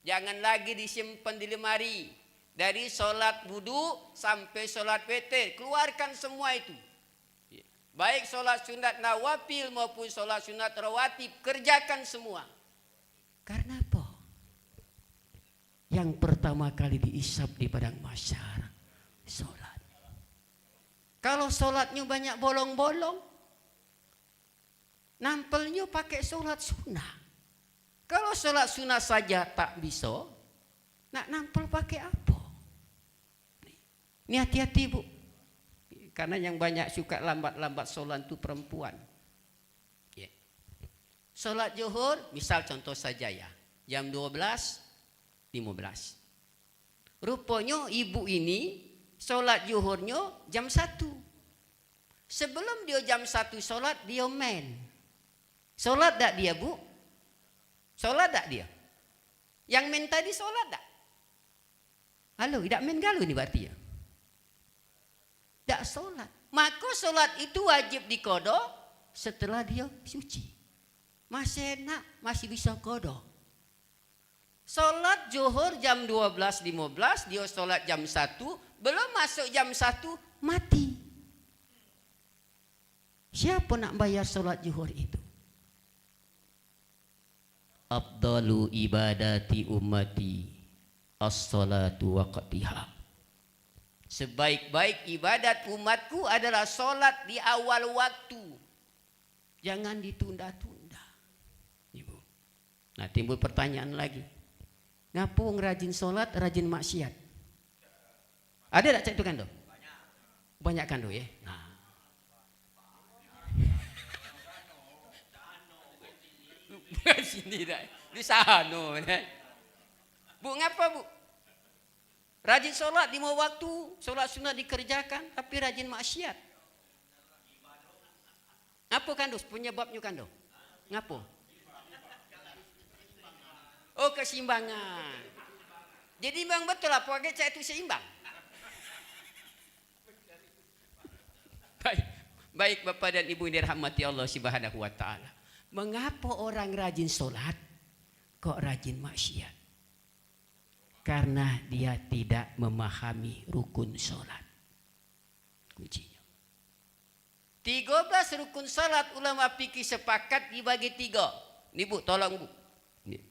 Jangan lagi disimpan di lemari. Dari solat wudu sampai solat witir, keluarkan semua itu. Baik solat sunat nawafil maupun solat sunat rawatib, kerjakan semua. Karena apa? Yang pertama kali diisap di padang mahsyar, solat. Kalau solatnya banyak bolong-bolong, nampelnya pakai solat sunnah. Kalau solat sunnah saja tak bisa, nak nampel pakai apa? Ini hati-hati Bu. Karena yang banyak suka lambat-lambat solat itu perempuan. Solat zuhur, misal contoh saja ya, jam 12:15. Rupanya ibu ini solat zuhurnya jam 1. Sebelum dia jam 1 solat, dia main. Solat tak dia Bu? Solat tak dia? Yang main tadi solat tak? Halo, tidak main galau ini berarti ya? Tak solat. Maka solat itu wajib diqada setelah dia suci. Masih enak, masih bisa qada. Solat zuhur jam 12:15, dia solat jam 1, belum masuk jam 1, mati. Siapa nak bayar solat zuhur itu? Afdalu ibadati ummati as-salatu waqtiha. Sebaik-baik ibadat umatku adalah solat di awal waktu. Jangan ditunda-tunda. Ibu. Nah, timbul pertanyaan lagi. Ngapa wong rajin solat, rajin maksiat? Ada tak cek itu kan do? Banyak kan do ya? Nah. Bukan sini dah. Di sana. Bu ngapa Bu? Rajin sholat 5 waktu, sholat sunat dikerjakan, tapi rajin maksiat. Apa kandung? Penyebabnya kandung? Ngapa? Oh, keseimbangan. Jadi memang betul lah puasa saya itu seimbang. Baik Bapak dan Ibu yang dirahmati Allah Subhanahu wa taala. Mengapa orang rajin sholat kok rajin maksiat? Karena dia tidak memahami rukun sholat. Kuncinya. 13 rukun sholat ulama fikih sepakat dibagi 3. Ini Bu, tolong Bu. Ini.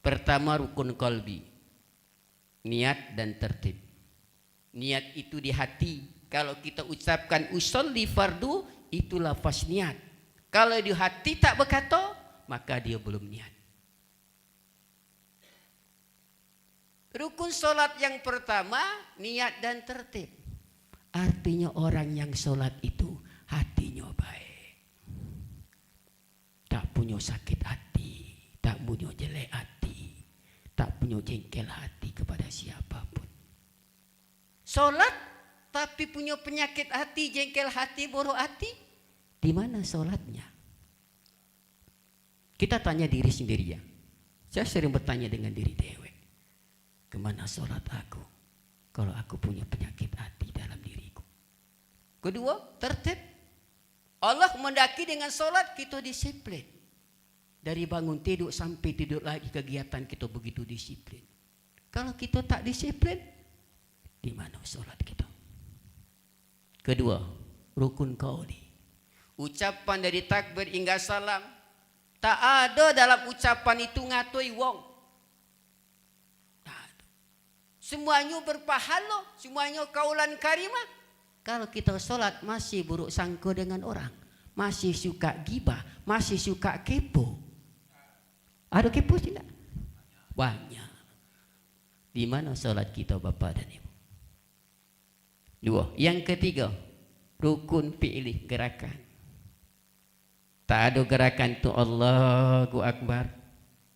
Pertama rukun qalbi. Niat dan tertib. Niat itu di hati. Kalau kita ucapkan usolli fardu, itu lafaz niat. Kalau di hati tak berkata, maka dia belum niat. Rukun solat yang pertama, niat dan tertib. Artinya orang yang solat itu hatinya baik. Tak punya sakit hati, tak punya jelek hati, tak punya jengkel hati kepada siapapun. Solat tapi punya penyakit hati, jengkel hati, buruk hati, di mana sholatnya? Kita tanya diri sendiri ya. Saya sering bertanya dengan diri dewe. Kemana sholat aku? Kalau aku punya penyakit hati dalam diriku. Kedua, tertib. Allah mendaki dengan sholat kita disiplin. Dari bangun tidur sampai tidur lagi kegiatan kita begitu disiplin. Kalau kita tak disiplin, di mana sholat kita? Kedua, rukun qauli. Ucapan dari takbir hingga salam. Tak ada dalam ucapan itu ngatoi wong. Tak ada. Semuanya berpahala, semuanya kaulan karimah. Kalau kita sholat masih buruk sangka dengan orang, masih suka gibah, masih suka kepo. Ada kepo tidak? Banyak. Di mana sholat kita Bapak dan Ibu? 2. Yang ketiga, rukun fi'li, gerakan. Tak ada gerakan tu Allahu Akbar.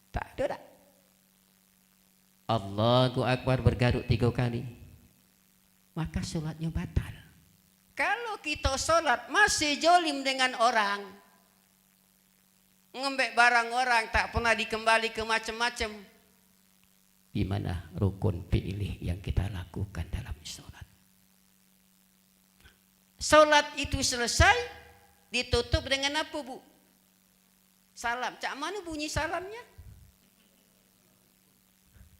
Tak ada tak. Allahu Akbar bergaruk 3 kali. Maka solatnya batal. Kalau kita solat masih jolim dengan orang, ngembek barang orang, tak pernah dikembali ke macam-macam. Di mana rukun fi'li yang kita lakukan dalam solat? Solat itu selesai, ditutup dengan apa Bu? Salam. Cak mana bunyi salamnya?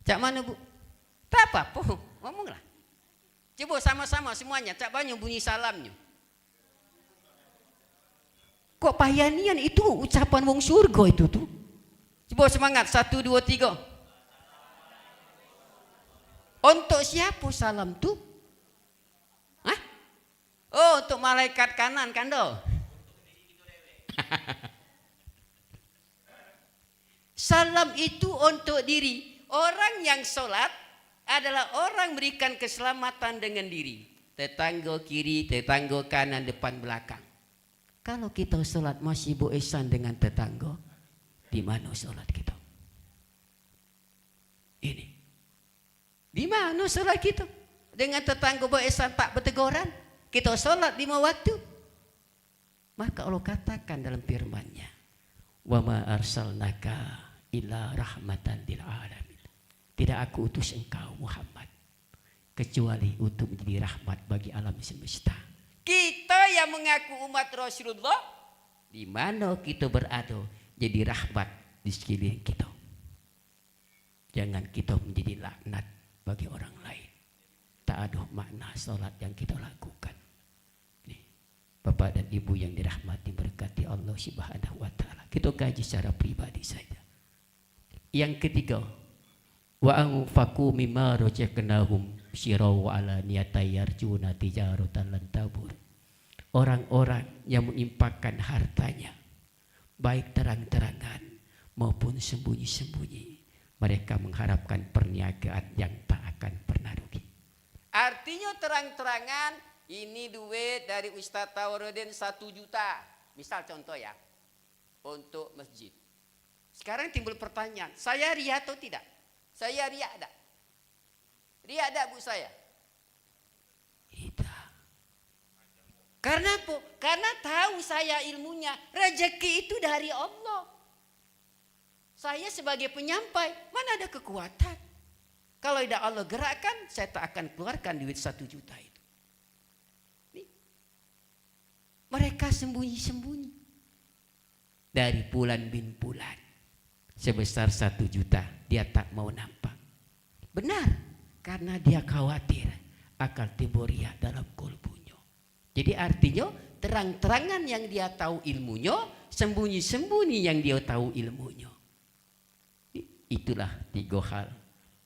Cak mana Bu? Tak apa-apa, ngomonglah. Coba sama-sama semuanya, cak banyak bunyi salamnya. Kok payanian itu ucapan wong surga itu tuh? Coba semangat, 1, 2, 3. Untuk siapa salam tuh? Oh, untuk malaikat kanan kan do. Salam itu untuk diri. Orang yang sholat adalah orang berikan keselamatan dengan diri. Tetangga kiri, tetangga kanan, depan belakang. Kalau kita sholat masih boesan dengan tetangga, di mana sholat kita? Ini. Di mana sholat kita? Dengan tetangga boesan tak berteguran? Kita sholat 5 waktu. Maka Allah katakan dalam firman-Nya, wa ma arsalnaka illa rahmatan lil alamin. Tidak aku utus engkau Muhammad kecuali untuk menjadi rahmat bagi alam semesta. Kita yang mengaku umat Rasulullah, di mana kita berada jadi rahmat di sekeliling kita. Jangan kita menjadi laknat bagi orang lain. Tak ada makna salat yang kita lakukan. Bapak dan Ibu yang dirahmati berkati Allah Subhanahu wa taala. Kita kaji secara pribadi saja. Yang ketiga, wa anfaqu mimma razaqnahum sirau ala niyatai yarjuna tijaratan lan tabur. Orang-orang yang menginfakkan hartanya baik terang-terangan maupun sembunyi-sembunyi, mereka mengharapkan perniagaan yang tak akan pernah rugi. Artinya terang-terangan, ini duit dari Ustaz Tawarudin 1 juta. Misal contoh ya, untuk masjid. Sekarang timbul pertanyaan, saya ria atau tidak? Saya ria ada? Lihat tak bu saya? Tidak. Karena apa? Karena tahu saya ilmunya. Rezeki itu dari Allah. Saya sebagai penyampai, mana ada kekuatan. Kalau tidak Allah gerakkan, saya tak akan keluarkan duit 1 juta itu. Nih. Mereka sembunyi-sembunyi. Dari bulan bin bulan. Sebesar 1 juta, dia tak mau nampak. Benar, karena dia khawatir akan timbul riya dalam kolbunya. Jadi artinya terang-terangan yang dia tahu ilmunya, sembunyi-sembunyi yang dia tahu ilmunya. Itulah 3 hal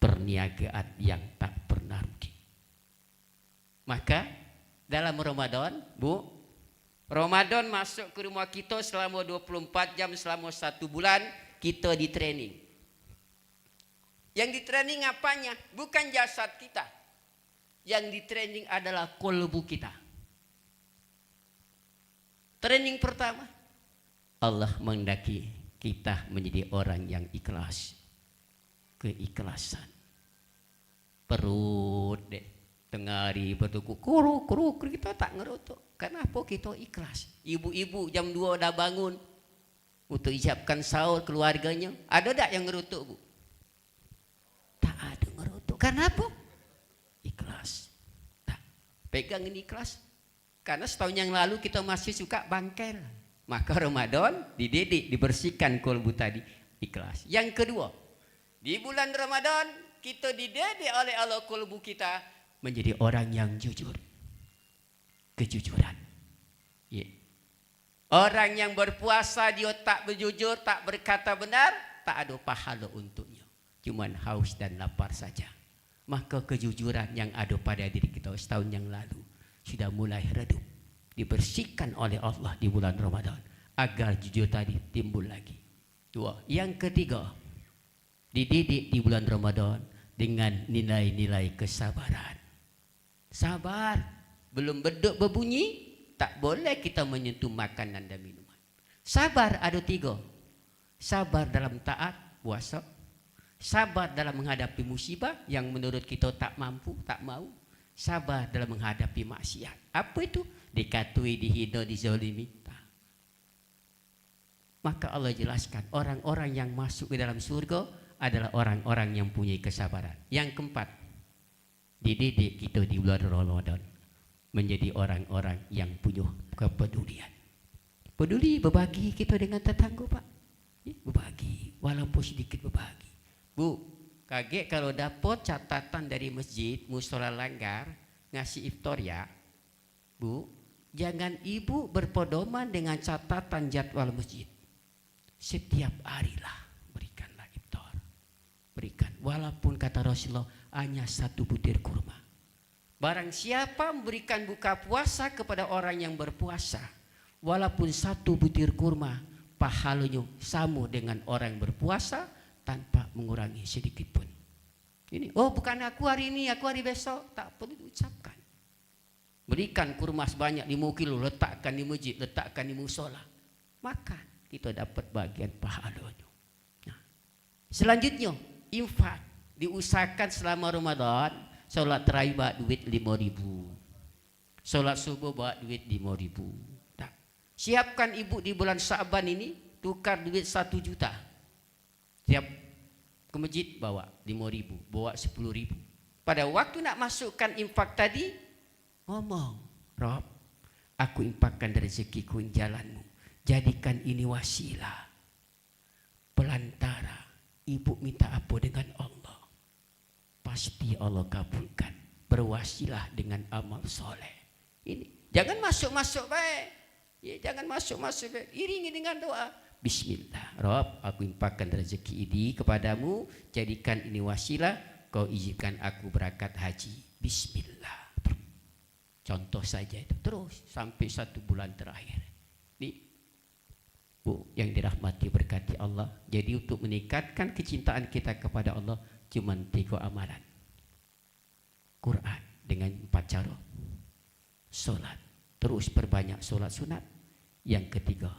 perniagaan yang tak pernah rugi. Maka dalam Ramadan, Bu, Ramadan masuk ke rumah kita selama 24 jam selama 1 bulan, kita di training. Yang di training apanya? Bukan jasad kita. Yang di training adalah kolbu kita. Training pertama, Allah menghendaki kita menjadi orang yang ikhlas. Keikhlasan. Perut dek, tengah hari bertuku kuruk kita tak ngerotok. Kenapa kita ikhlas? Ibu-ibu jam 2 dah bangun untuk ijabkan sahur keluarganya. Ada tak yang ngerotok, Bu? Tak ada ngerotok. Kenapa? Ikhlas. Tak. Pegang ini ikhlas. Karena setahun yang lalu kita masih suka bangkel. Maka Ramadan dididik, dibersihkan kolbu tadi. Ikhlas. Yang kedua, di bulan Ramadan kita dididik oleh Allah kolbu kita menjadi orang yang jujur. Kejujuran. Yeah. Orang yang berpuasa dia tak berjujur, tak berkata benar, tak ada pahala untuknya. Cuman haus dan lapar saja. Maka kejujuran yang ada pada diri kita setahun yang lalu sudah mulai redup. Dibersihkan oleh Allah di bulan Ramadan agar jujur tadi timbul lagi. 2. Yang ketiga, dididik di bulan Ramadan dengan nilai-nilai kesabaran. Sabar, belum beduk berbunyi, tak boleh kita menyentuh makanan dan minuman. Sabar ada 3. Sabar dalam taat, puasa. Sabar dalam menghadapi musibah yang menurut kita tak mampu, tak mau. Sabar dalam menghadapi maksiat. Apa itu? Dikatui, dihina, dizalimi. Maka Allah jelaskan orang-orang yang masuk ke dalam surga adalah orang-orang yang punya kesabaran. Yang keempat, dididik kita di bulan Ramadan menjadi orang-orang yang punya kepedulian. Peduli berbagi kita dengan tetangga, Pak. Berbagi, walaupun sedikit berbagi. Bu, kaget kalau dapat catatan dari masjid Musola Langgar ngasih iftar ya. Bu, jangan ibu berpedoman dengan catatan jadwal masjid. Setiap harilah berikanlah iftar. Berikan, walaupun kata Rasulullah hanya 1 butir kurma. Barang siapa memberikan buka puasa kepada orang yang berpuasa, walaupun 1 butir kurma, pahalanya sama dengan orang yang berpuasa tanpa mengurangi sedikit pun. Ini, oh bukan aku hari ini, aku hari besok, tak perlu diucapkan. Berikan kurma sebanyak 5 kilo, letakkan di masjid, letakkan di musola. Makan, kita dapat bagian pahalanya. Nah, selanjutnya, infak. Diusahakan selama Ramadan, solat terawih bawa duit 5.000. Solat subuh bawa duit 5.000. Nah, siapkan ibu di bulan Sa'ban ini, tukar duit 1 juta. Siap ke masjid bawa 5.000, bawa 10.000. Pada waktu nak masukkan infak tadi, ngomong, Rob, aku infakkan rezekiku di jalanmu. Jadikan ini wasilah, pelantara. Ibu minta apa dengan Allah, pasti Allah kabulkan. Berwasilah dengan amal soleh. Ini jangan masuk-masuk baik, ya, jangan masuk-masuk baik. Iringi dengan doa. Bismillah, Rob, aku infakkan rezeki ini kepadamu. Jadikan ini wasilah, kau izinkan aku berangkat haji. Bismillah. Contoh saja itu, terus sampai 1 bulan terakhir. Ini Bu, yang dirahmati berkati Allah. Jadi untuk meningkatkan kecintaan kita kepada Allah cuma 3 amalan. Quran dengan 4 cara. Solat, terus perbanyak solat sunat. Yang ketiga,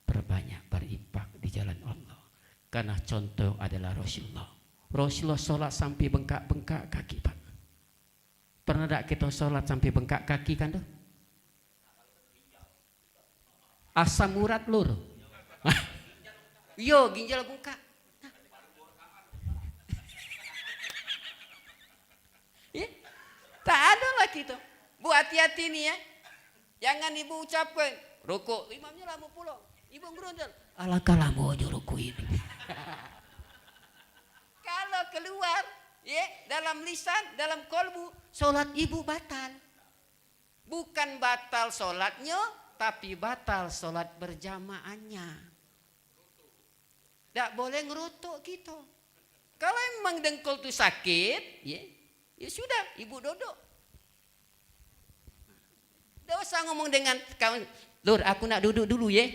perbanyak berinfak di jalan Allah. Karena contoh adalah Rasulullah. Rasulullah solat sampai bengkak-bengkak kaki, Pak. Pernah tak kita sholat sampai bengkak kaki kan tuh? Asam urat lur. Yo, ginjal bengkak. Ya, tak ada lah kita. Bu, hati-hati nih ya. Jangan ibu ucapkan rukuk, imamnya lama pulang. Ibu ngerondel. Alangkah lama aja rukuk ini. Kalau keluar, ya, dalam lisan, dalam kolbu, sholat ibu batal. Bukan batal sholatnya, tapi batal sholat berjamaahnya. Tak boleh ngerotok gitu. Kalau memang dengkul itu sakit, ya sudah, ibu duduk. Tidak usah ngomong dengan kawan, Lur, aku nak duduk dulu ya.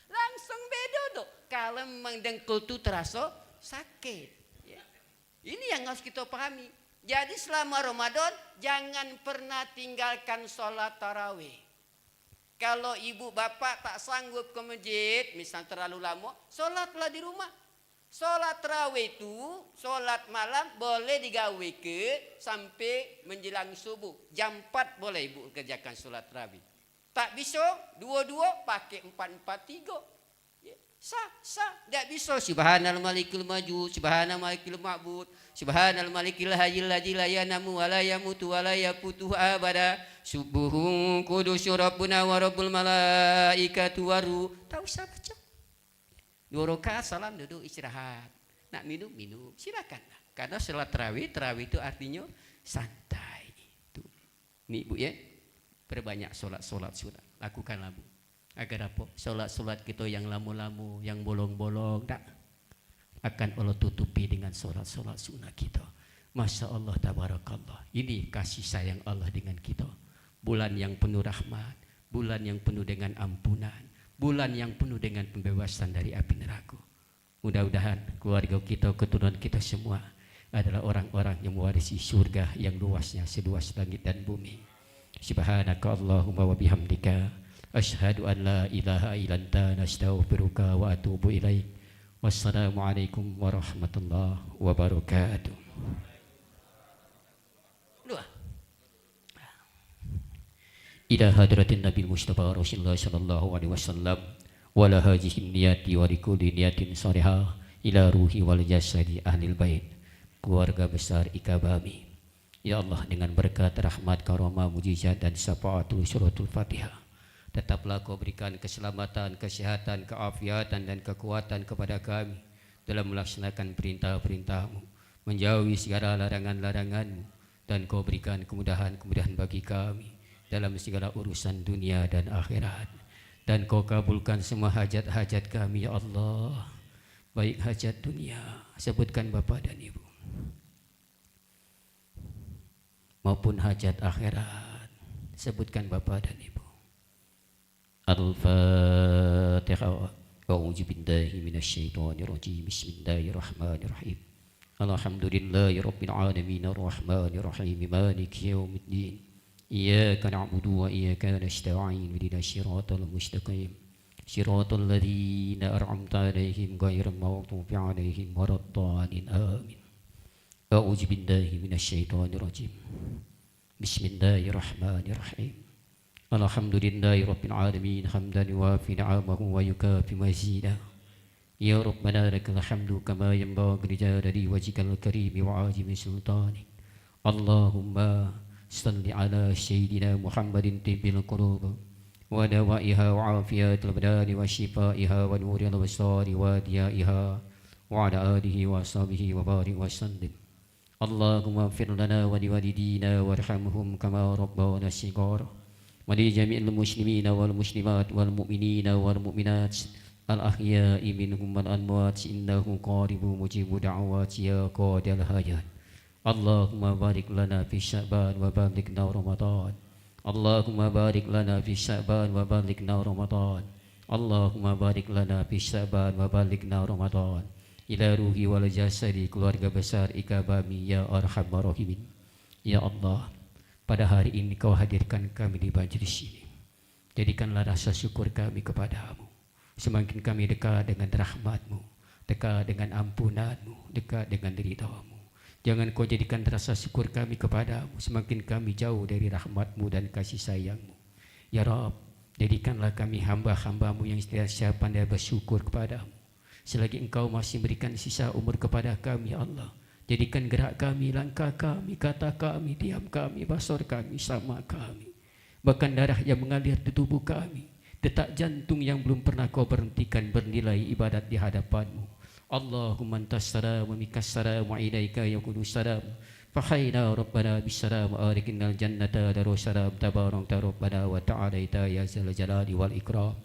Langsung beda tuh. Kalau memang dengkul itu terasa sakit. Ya. Ini yang harus kita pahami. Jadi selama Ramadan jangan pernah tinggalkan sholat tarawih. Kalau ibu bapak tak sanggup ke masjid, misal terlalu lama, sholatlah di rumah. Sholat tarawih itu, sholat malam boleh digawe ke sampai menjelang subuh. Jam 4 boleh ibu kerjakan sholat tarawih. Tak bisa, dua-dua pakai 4-4-3. Sah. Tak bisa subhanal malikul maju, subhanal malikul ma'bud, subhanal malikil hayyil ladzi la yanamu wa la yamutu wa la yafutuhu abada, subuhun qudusyur rabbuna wa rabbul malaikatu waru. Tak usah baca. 2 rakaat salam duduk istirahat. Nak minum, silakan. Karena sholat tarawih itu artinya santai. Itu. Nih Bu ya, perbanyak sholat sunat. Lakukanlah Bu. Agar apa? Sholat kita yang lamu-lamu, yang bolong-bolong, tak akan Allah tutupi dengan sholat sunnah kita. Masya Allah, tabarakallah. Ini kasih sayang Allah dengan kita. Bulan yang penuh rahmat, bulan yang penuh dengan ampunan, bulan yang penuh dengan pembebasan dari api neraka. Mudah-mudahan keluarga kita, keturunan kita semua adalah orang-orang yang mewarisi surga yang luasnya seluas langit dan bumi. Subhanaka Allahumma wa bihamdika asyhadu an la ilaha illa anta nastaghfiruka wa atubu ilaik. Wassalamualaikum warahmatullahi wabarakatuh. Ila hadratin Nabi Mustafa Rasulullah sallallahu alaihi wasallam wa la hadhihi niyati wa likulli niyatin salihah ila ruhi wal jasadi ahlil bait, keluarga besar Ikabami. Ya Allah, dengan berkat rahmat karamah mujizat dan syafaatul suratul Fatihah, tetaplah Kau berikan keselamatan, kesehatan, keafiatan dan kekuatan kepada kami dalam melaksanakan perintah-perintah-Mu, menjauhi segala larangan-larangan-Mu, dan Kau berikan kemudahan-kemudahan bagi kami dalam segala urusan dunia dan akhirat. Dan Kau kabulkan semua hajat-hajat kami ya Allah, baik hajat dunia, sebutkan Bapa dan Ibu, maupun hajat akhirat, sebutkan Bapa dan Ibu. Al-Fatihah. A'udzu billahi minasyaitonir rajim. Bismillahirrahmanirrahim. Alhamdulillahirabbil alamin arrahmanir rahim maliki yaumiddin. Iyyaka na'budu wa iyyaka nasta'in ihdinas siratal mustaqim siratal ladzina an'amta 'alaihim ghairil maghdubi 'alaihim waladdallin amin. A'udzu billahi minasyaitonir rajim. Bismillahirrahmanirrahim. Alhamdulillahi rabbil alamin hamdan yuwafi ni'amahu wa yukafi mazidah. Ya Rabbana lakal hamdu kama yanbaghi li jalali wajhikal karim wa 'azimi sultanik. Allahumma salli ala sayyidina Muhammadin tibbil qulub wa dawaiha wa afiyatil badani wa shifaiha wa nuril absari wa diyaiha wa ala alihi wa sahbihi wa barik wa sallim. Allahumma ighfir lana wa liwalidina warhamhum kama rabbawna shighara wa li jami'il muslimina wal muslimat wal mu'minina wal mu'minat al ahya'i minhum wal amwat innahu qaribun mujibud da'awati ya qadil hajat. Allahumma barik lana fi Sya'ban wa balighna Ramadan. Allahumma barik lana fi Sya'ban wa balighna Ramadan. Allahumma barik lana fi Sya'ban wa balighna Ramadan. Ila ruhi wal jasadi keluarga besar Ikabami ya arhamar rahimin. Ya Allah, pada hari ini Kau hadirkan kami di majlis ini. Jadikanlah rasa syukur kami kepadamu. Semakin kami dekat dengan rahmat-Mu, dekat dengan ampunan-Mu, dekat dengan ridha-Mu. Jangan kau jadikan rasa syukur kami kepadamu semakin kami jauh dari rahmatmu dan kasih sayangmu. Ya Rabb, jadikanlah kami hamba-hambamu yang senantiasa pandai bersyukur kepadamu. Selagi engkau masih berikan sisa umur kepada kami, ya Allah, jadikan gerak kami, langkah kami, kata kami, diam kami, basar kami, sama kami. Bahkan darah yang mengalir di tubuh kami, detak jantung yang belum pernah kau berhentikan bernilai ibadat di hadapanmu. Allahumma antas salam wa mikas salam wa ilaika yaqulu salam. Fahayna rabbana bisalam wa arikinnal jannata darussalam tabarak rabbana wa ta'alaita ya zal jalali wal ikram.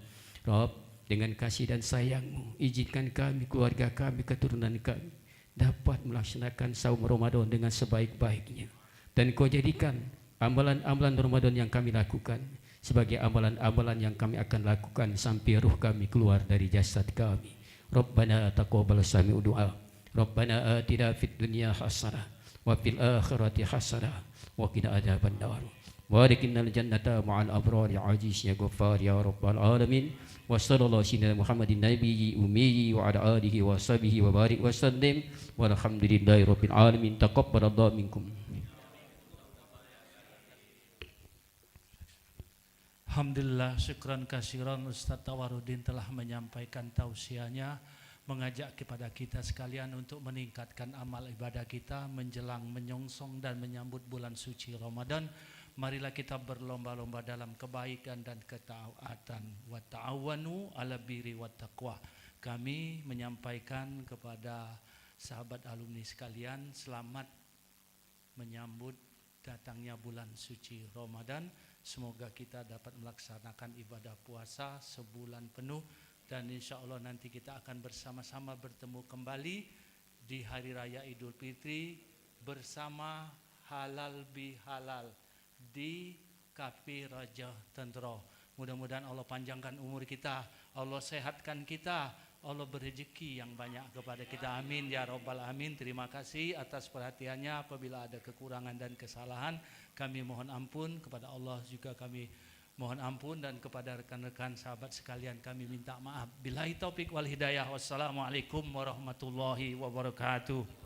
Rabb, dengan kasih dan sayangmu, izinkan kami, keluarga kami, keturunan kami dapat melaksanakan saum Ramadan dengan sebaik-baiknya. Dan kau jadikan amalan-amalan Ramadan yang kami lakukan sebagai amalan-amalan yang kami akan lakukan sampai ruh kami keluar dari jasad kami. Rabbana taqabbal sami'u du'a. Rabbana atina fid dunya hasanah wa fil akhirati hasanah wa qina adzabannar. Warikinnal jannata ma'al abrari aziz ya ghaffar ya rabbal alamin. Wa sallallahu ala Muhammadin nabiyyi ummi wa ala alihi wa sahbihi wa barik wa sallim. Walhamdulillahi rabbil alamin. Taqabbalallahu minkum. Alhamdulillah, syukran kasiran Ustaz Tawarudin telah menyampaikan tausiahnya, mengajak kepada kita sekalian untuk meningkatkan amal ibadah kita menjelang menyongsong dan menyambut bulan suci Ramadan. Marilah kita berlomba-lomba dalam kebaikan dan ketaatan. Wa ta'awanu 'ala birri wat taqwa. Kami menyampaikan kepada sahabat alumni sekalian, selamat menyambut datangnya bulan suci Ramadan. Semoga kita dapat melaksanakan ibadah puasa sebulan penuh, dan insya Allah nanti kita akan bersama-sama bertemu kembali di Hari Raya Idul Fitri bersama halal bihalal di Kafe Raja Tentro. Mudah-mudahan Allah panjangkan umur kita, Allah sehatkan kita, Allah berrezeki yang banyak kepada kita. Amin ya rabbal alamin. Terima kasih atas perhatiannya. Apabila ada kekurangan dan kesalahan, kami mohon ampun. Kepada Allah juga kami mohon ampun, dan kepada rekan-rekan sahabat sekalian kami minta maaf. Billahi taufik wal hidayah. Wassalamualaikum warahmatullahi wabarakatuh.